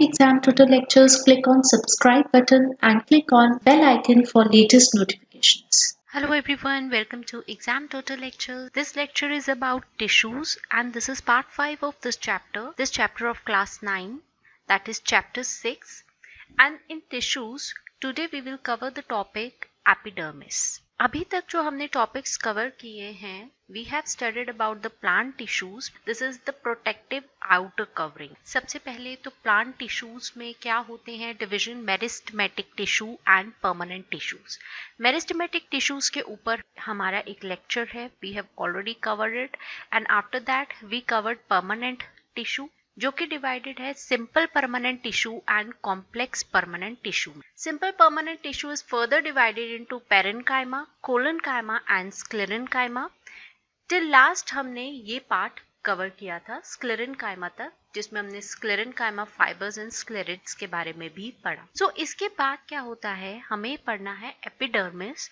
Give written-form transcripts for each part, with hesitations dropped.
Exam Tutor Lectures, click on subscribe button and click on bell icon for latest notifications. Hello everyone, welcome to Exam Tutor Lecture. This lecture is about tissues and this is part 5 of this chapter of class 9, that is chapter 6. And in tissues, today we will cover the topic epidermis. अभी तक जो हमने topics cover किए हैं, we have studied about the plant tissues. This is the protective outer covering. सबसे पहले तो plant tissues में क्या होते हैं, division meristematic tissue and permanent tissues. Meristematic tissues के ऊपर हमारा एक lecture है, we have already covered it, and after that we covered permanent tissue जो कि डिवाइडेड है simple permanent tissue and complex permanent tissue. Simple permanent tissue is further divided into parenchyma, collenchyma and sclerenchyma. Till last हमने ये part cover किया था sclerenchyma तक, जिसमें हमने स्क्लेरेन्काइमा फाइबर्स एंड स्क्लेरेट्स के बारे में भी पढ़ा. सो इसके बाद क्या होता है, हमें पढ़ना है epidermis,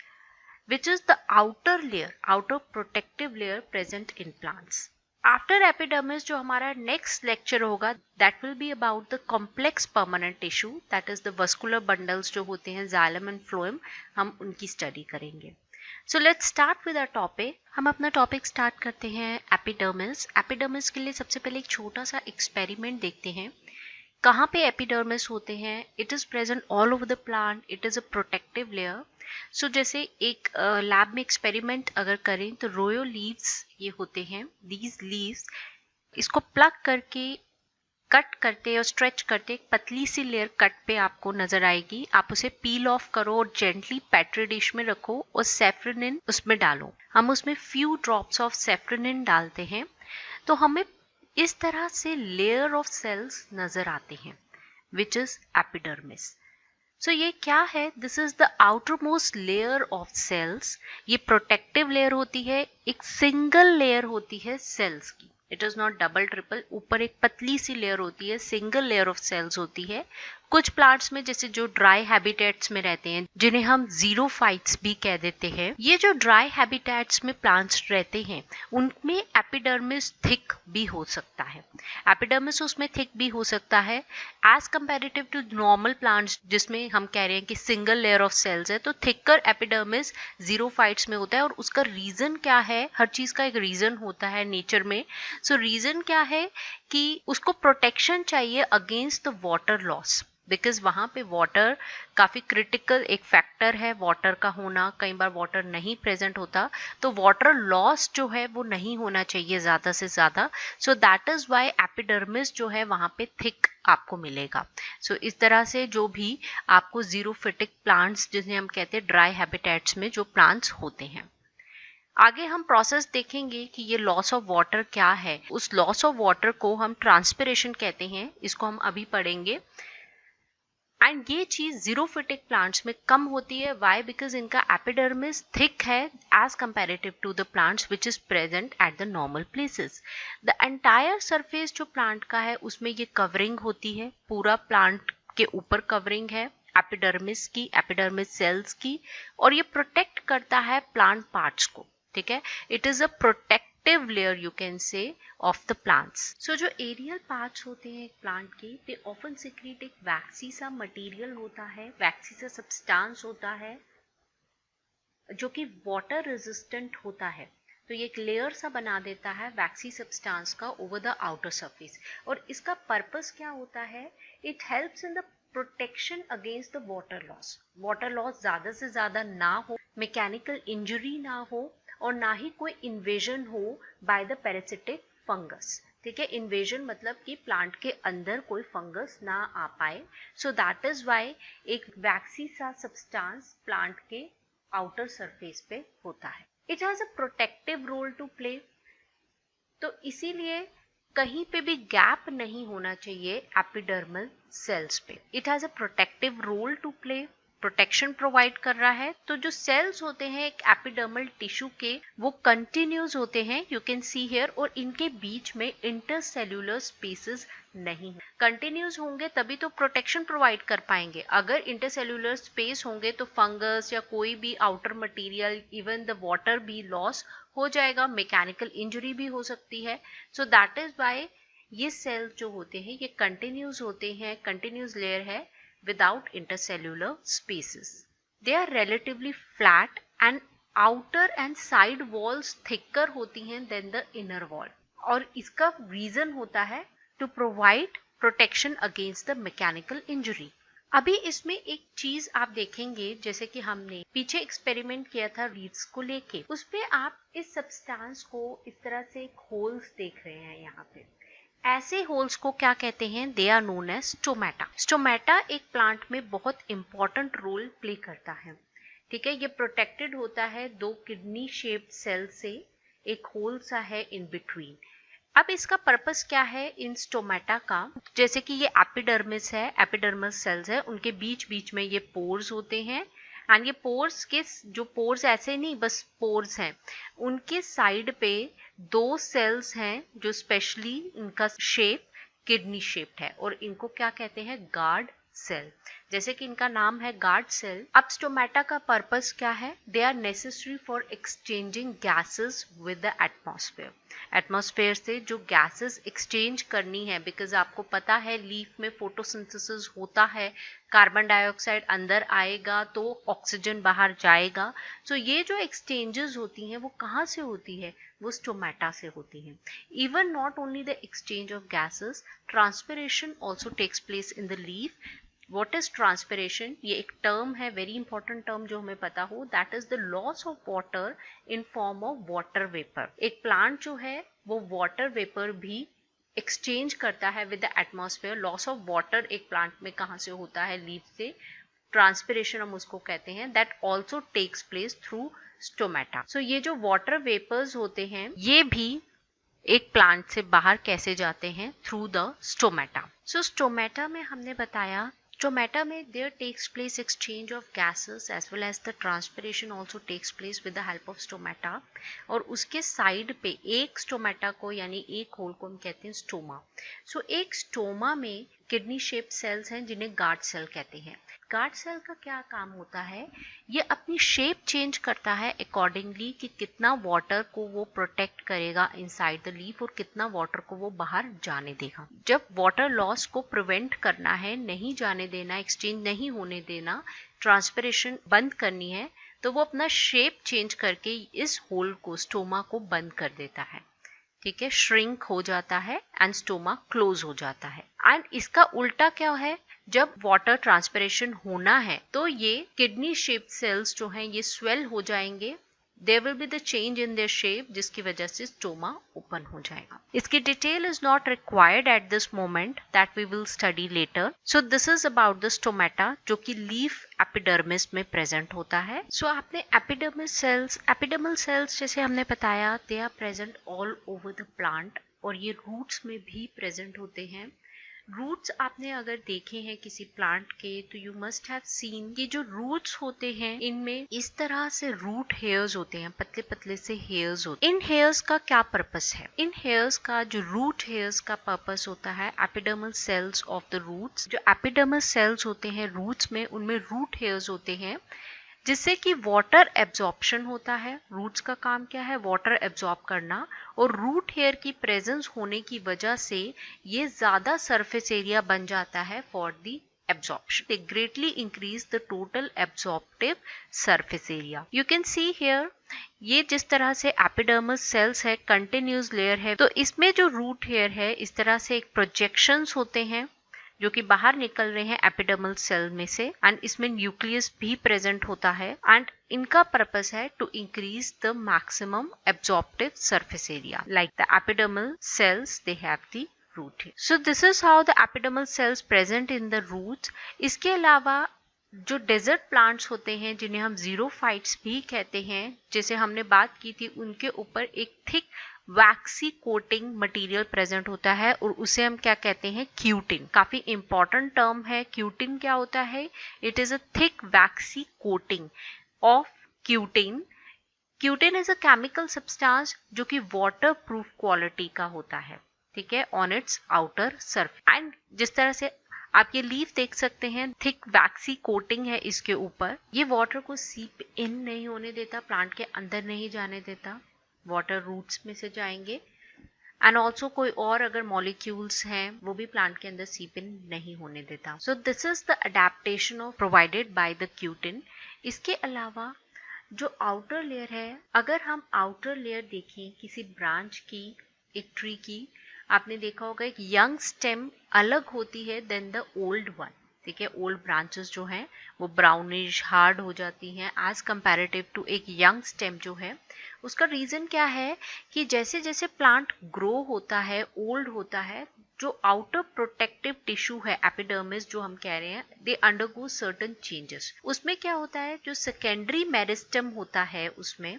which is the outer layer, outer protective layer present in plants. After epidermis जो हमारा नेक्स्ट लेक्चर होगा, that will be about the complex permanent tissue, that is the vascular bundles जो होते हैं जाइलम एंड फ्लोएम, हम उनकी study करेंगे. So let's start with a topic. हम अपना टॉपिक स्टार्ट करते हैं एपिडर्मिस. एपिडर्मिस के लिए सबसे पहले एक छोटा सा एक्सपेरिमेंट देखते हैं. कहाँ पे एपिडर्मिस होते हैं? It is present all over the plant. It is a protective layer. So जैसे एक लैब में एक्सपेरिमेंट अगर करें तो रोयो लीव्स ये होते हैं, दीज लीव्स, इसको प्लग करके कट करते और स्ट्रेच करते एक पतली सी लेयर कट पे आपको नजर आएगी. आप उसे पील ऑफ करो और जेंटली पेट्री डिश में रखो और सेफ्रोनिन उसमें डालो. हम उसमें फ्यू ड्रॉप्स ऑफ सेफ्रोनिन डालते हैं तो हमें इस तरह से लेयर ऑफ सेल्स नजर आते हैं, विच इज एपिडर्मिस. सो ये क्या है? This is the outermost layer of cells. ये प्रोटेक्टिव लेयर होती है, एक सिंगल लेयर होती है सेल्स की. It is not double triple. ऊपर एक पतली सी लेयर होती है, सिंगल लेयर ऑफ सेल्स होती है. कुछ प्लांट्स में जैसे जो ड्राई हैबिटेट्स में रहते हैं, जिन्हें हम जीरोफाइट्स भी कह देते हैं, ये जो ड्राई हैबिटेट्स में प्लांट्स रहते हैं उनमें एपिडर्मिस थिक भी हो सकता है. एपिडर्मिस उसमें थिक भी हो सकता है as comparative to normal plants जिसमें हम कह रहे हैं कि सिंगल लेयर ऑफ सेल्स है. तो थिकर एपिडर्मिस जीरोफाइट्स में होता है. और उसका रीजन क्या है? हर चीज का एक रीजन होता है नेचर में. सो रीजन क्या है कि उसको प्रोटेक्शन चाहिए against the water loss, because वहां पे वाटर काफी क्रिटिकल एक फैक्टर है, वाटर का होना. कई बार वाटर नहीं प्रेजेंट होता तो वाटर लॉस जो है वो नहीं होना चाहिए ज्यादा से ज्यादा. So that is why epidermis जो है वहां पे थिक आपको मिलेगा. सो इस तरह से जो भी आपको जीरोफिटिक प्लांट्स जिन्हें हम कहते हैं ड्राई हैबिटेट्स में जो प्लांट्स होते हैं. आगे हम प्रोसेस देखेंगे कि ये लॉस ऑफ वाटर क्या है. उस लॉस ऑफ वाटर को हम ट्रांसपिरेशन कहते हैं, इसको हम अभी पढ़ेंगे. एंड ये चीज जीरोफिटिक प्लांट्स में कम होती है. वाई? बिकॉज इनका एपिडर्मिस थिक है as comparative to the plants which is present at the normal places. The entire surface जो प्लांट का है उसमें ये कवरिंग होती है, पूरा प्लांट के ऊपर कवरिंग है एपिडर्मिस की, एपिडर्मिस सेल्स की, और ये प्रोटेक्ट करता है प्लांट पार्ट्स को. ठीक है, it is a protective layer you can say of the plants. So जो एरियल पार्ट्स होते हैं एक प्लांट के, दे ऑफन सिक्रीट एक वैक्सी सा मटेरियल होता है, वैक्सी सा सब्सटेंस होता है जो कि वाटर रेजिस्टेंट होता है. तो ये एक लेयर सा बना देता है वैक्सी सब्सटेंस का ओवर द आउटर सरफेस. और इसका पर्पस क्या होता है? It helps in the protection against the water loss. Water loss ज्यादा से ज्यादा ना हो, मैकेनिकल इंजरी ना हो, और ना ही कोई इन्वेजन हो बाय द पैरासिटिक फंगस. ठीक है, इन्वेजन मतलब कि प्लांट के अंदर कोई फंगस ना आ पाए. सो दैट इज वाई एक वैक्सी सा सब्सटेंस प्लांट के आउटर सरफेस पे होता है. It has a protective role to play. तो इसीलिए कहीं पे भी गैप नहीं होना चाहिए एपिडर्मल सेल्स पे. It has a protective role to play, protection provide कर रहा है. तो जो सेल्स होते हैं एक एपिडर्मल टिश्यू के, वो कंटिन्यूस होते हैं, यू कैन सी हियर, और इनके बीच में इंटरसेल्यूलर स्पेसेस नहीं है. कंटिन्यूस होंगे तभी तो प्रोटेक्शन प्रोवाइड कर पाएंगे. अगर इंटरसेल्यूलर स्पेस होंगे तो फंगस या कोई भी outer material, even the water भी लॉस हो जाएगा, मैकेनिकल इंजरी भी हो सकती है. सो दैट इज वाई ये सेल जो होते हैं ये कंटिन्यूस होते हैं, कंटिन्यूस लेयर है without intercellular spaces. They are relatively flat and outer and side walls thicker होती हैं देन द इनर वॉल, और इसका रीजन होता है to provide protection against the mechanical injury. अभी इसमें एक चीज आप देखेंगे, जैसे कि हमने पीछे एक्सपेरिमेंट किया था लीव्स को लेके, उसपे आप इस सब्सटेंस को इस तरह से एक होल्स देख रहे हैं यहाँ पे। ऐसे होल्स को क्या कहते हैं? They are known as stomata. Stomata एक प्लांट में बहुत इंपॉर्टेंट रोल प्ले करता है, ठीक है। ये प्रोटेक्टेड होता है दो किडनी शेप्ड सेल से, एक होल सा है इन बिटवीन। अब इसका पर्पस क्या है इन स्टोमेटा का? जैसे कि ये एपिडर्मिस है, एपिडर्मल सेल्स है, उनके बीच बीच में ये पोर्स होते हैं, एंड ये पोर्स के जो पोर्स ऐसे नहीं बस पोर्स हैं, उनके साइड पे दो सेल्स हैं जो स्पेशली इनका शेप किडनी शेप्ड है, और इनको क्या कहते हैं? Guard cell. जैसे कि इनका नाम है गार्ड सेल। अब स्टोमेटा का पर्पस क्या है? They are necessary for exchanging gases with the atmosphere. Atmosphere से जो गैसेस एक्सचेंज करनी है, बिकॉज आपको पता है लीफ में फोटोसिंथेसिस होता है, कार्बन डाइऑक्साइड अंदर आएगा तो ऑक्सीजन बाहर जाएगा। सो ये जो एक्सचेंजेस होती हैं वो कहाँ से होती है? वो स्टोमेटा से होती हैं। Even not only the exchange of gases, transpiration also takes place in the leaf. What is transpiration? ये एक टर्म है, वेरी इंपॉर्टेंट टर्म जो हमें पता हो, that is the loss of water in form of water vapour. एक plant जो है वो वाटर वेपर भी एक्सचेंज करता है with the atmosphere. Loss of water एक प्लांट में कहाँ से होता है? लीफ से। ट्रांसपिरेशन हम उसको कहते हैं, that also takes place through stomata. So ये जो वाटर वेपर्स होते हैं ये भी एक प्लांट से बाहर कैसे जाते हैं? Through the stomata. So stomata में हमने बताया, स्टोमेटा में there takes place exchange of gases as well as the transpiration also takes place with the help of stomata. और उसके साइड पे एक स्टोमेटा को यानी एक होल को हम कहते हैं स्टोमा। सो एक स्टोमा में किडनी शेप सेल्स हैं जिन्हें गार्ड सेल कहते हैं। गार्ड सेल का क्या काम होता है? ये अपनी शेप चेंज करता है अकॉर्डिंगली कि कितना वाटर को वो प्रोटेक्ट करेगा इनसाइड द लीफ और कितना वाटर को वो बाहर जाने देगा। जब वाटर लॉस को प्रिवेंट करना है, नहीं जाने देना, एक्सचेंज नहीं होने देना, ट्रांसपिरेशन बंद करनी है, तो वो अपना शेप चेंज करके इस होल को, स्टोमा को बंद कर देता है, ठीक है। श्रिंक हो जाता है एंड स्टोमा क्लोज हो जाता है। एंड इसका उल्टा क्या है? जब वाटर ट्रांसपिरेशन होना है तो ये किडनी शेप सेल्स जो हैं ये स्वेल हो जाएंगे, there will be the change in their shape, जिसकी वजह से स्टोमा ओपन हो जाएगा। इसकी detail is not required at this moment, that we will study later. So this is about the stomata जो कि लीफ एपिडर्मिस में प्रेजेंट होता है। सो आपने एपिडर्मल सेल्स जैसे हमने बताया, they are present all over the plant, और ये रूट्स में भी प्रेजेंट होते हैं। रूट्स आपने अगर देखे हैं किसी प्लांट के तो यू मस्ट हैव सीन कि जो रूट्स होते हैं इनमें इस तरह से रूट हेयर्स होते हैं, पतले पतले से हेयर्स होते हैं। इन हेयर्स का क्या पर्पस है? इन हेयर्स का, जो रूट हेयर्स का पर्पस होता है, epidermal cells of the roots, जो एपिडर्मल सेल्स होते हैं रूट्स में, उनमें रूट हेयर्स होते हैं जिससे कि वाटर एब्जॉर्प्शन होता है। रूट्स का काम क्या है? वाटर एब्जॉर्ब करना, और रूट हेयर की प्रेजेंस होने की वजह से ये ज्यादा सरफेस एरिया बन जाता है for the absorption. They greatly increase the total absorptive surface area. You can see here, ये जिस तरह से एपिडर्मल सेल्स है, कंटिन्यूस लेयर है, तो इसमें जो रूट हेयर है इस तरह से एक प्रोजेक्शंस होते हैं जो कि बाहर निकल रहे हैं एपिडर्मल सेल में से, एंड इसमें न्यूक्लियस भी प्रेजेंट होता है, एंड इनका पर्पस है to increase the maximum absorptive surface area. Like the epidermal cells, they have the root hair. So this is how the epidermal cells present in the roots. इसके अलावा जो डेजर्ट प्लांट्स होते हैं जिन्हें हम जीरोफाइट्स भी कहते हैं, जैसे हमने बात की थी, उनके ऊपर एक थिक वैक्सी कोटिंग मटेरियल प्रेजेंट होता है और उसे हम क्या कहते हैं? क्यूटिन। काफी इंपॉर्टेंट टर्म है। क्यूटिन क्या होता है? It is a thick vaccine coating of cutin. Cutin is a chemical substance जो कि वाटर प्रूफ क्वालिटी का होता है, ठीक है, on it's outer surface. And जिस तरह से आप ये लीफ देख सकते हैं, थिक वैक्सी कोटिंग है इसके ऊपर, ये वाटर को सीप इन नहीं होने देता, प्लांट के अंदर नहीं जाने देता, वाटर रूट्स में से जाएंगे, एंड ऑल्सो कोई और अगर मॉलिक्यूल्स हैं वो भी प्लांट के अंदर सीप इन नहीं होने देता. सो this is the adaptation of provided by the cutin. इसके अलावा जो आउटर लेयर है, अगर हम आउटर लेयर देखें किसी ब्रांच की, एक ट्री की, आपने देखा होगा एक यंग स्टेम अलग होती है देन द ओल्ड वन. ठीक है, ओल्ड ब्रांचेस जो हैं वो ब्राउनिश हार्ड हो जाती हैं एज कंपैरेटिव टू एक यंग स्टेम जो है. उसका रीजन क्या है कि जैसे जैसे प्लांट ग्रो होता है, ओल्ड होता है, जो आउटर प्रोटेक्टिव टिश्यू है एपिडर्मिस जो हम कह रहे हैं, दे अंडरगो सर्टेन चेंजेस. उसमें क्या होता है, जो सेकेंडरी मेरिस्टम होता है, उसमें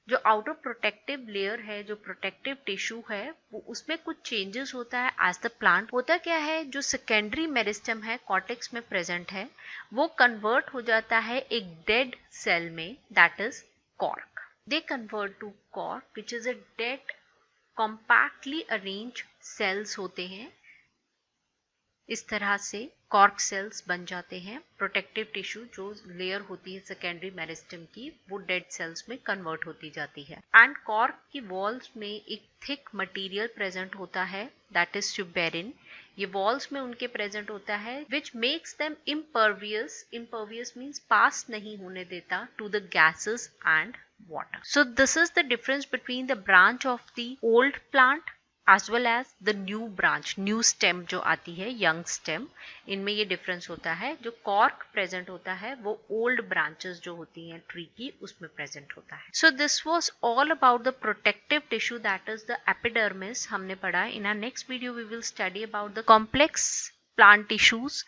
जो आउटर प्रोटेक्टिव लेयर है, जो प्रोटेक्टिव टिश्यू है, वो उसमें कुछ चेंजेस होता है एज द प्लांट. होता क्या है, जो सेकेंडरी मेरिस्टम है कॉर्टेक्स में प्रेजेंट है, वो कन्वर्ट हो जाता है एक डेड सेल में, that is cork. They convert to cork, which is a dead, compactly arranged cells होते हैं. इस तरह से कॉर्क सेल्स बन जाते हैं. प्रोटेक्टिव टिश्यू जो लेयर होती है सेकेंडरी मेरिस्टम की, वो डेड सेल्स में कन्वर्ट होती जाती है. एंड कॉर्क की वॉल्स में एक थिक मटेरियल प्रेजेंट होता है, दैट इज सुबेरिन. ये वॉल्स में उनके प्रेजेंट होता है which makes them impervious. Impervious means pass नहीं होने देता to the gases and water. So this is the difference between the branch of the old plant as well as the new branch, new stem जो आती है, young stem. इनमें ये difference होता है. जो cork present होता है वो old branches जो होती हैं tree की, उसमें present होता है. So this was all about the protective tissue, that is the epidermis. हमने पढ़ा. In our next video we will study about the complex plant tissues,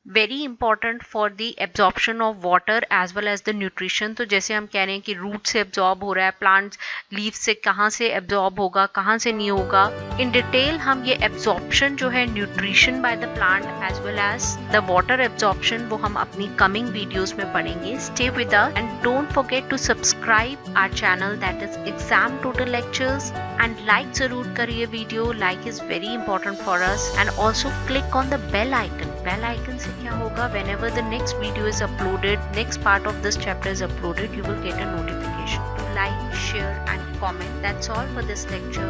very important for the absorption of water as well as the nutrition. तो जैसे हम कह रहे हैं कि root से एब्जॉर्ब हो रहा है, प्लांट लीफ से कहाँ से एब्जॉर्ब होगा, कहाँ से नहीं होगा, इन डिटेल हम ये एब्जॉर्प्शन जो है nutrition by the plant as well as the water absorption, वो हम अपनी कमिंग वीडियोज में पढ़ेंगे. Stay with us and don't forget to subscribe our channel, that is exam total lectures. And like जरूर करिए video, like is very important for us. And also click on the bell icon. Bell icon से क्या होगा, whenever the next video is uploaded, next part of this chapter is uploaded, you will get a notification to like, share and comment. That's all for this lecture.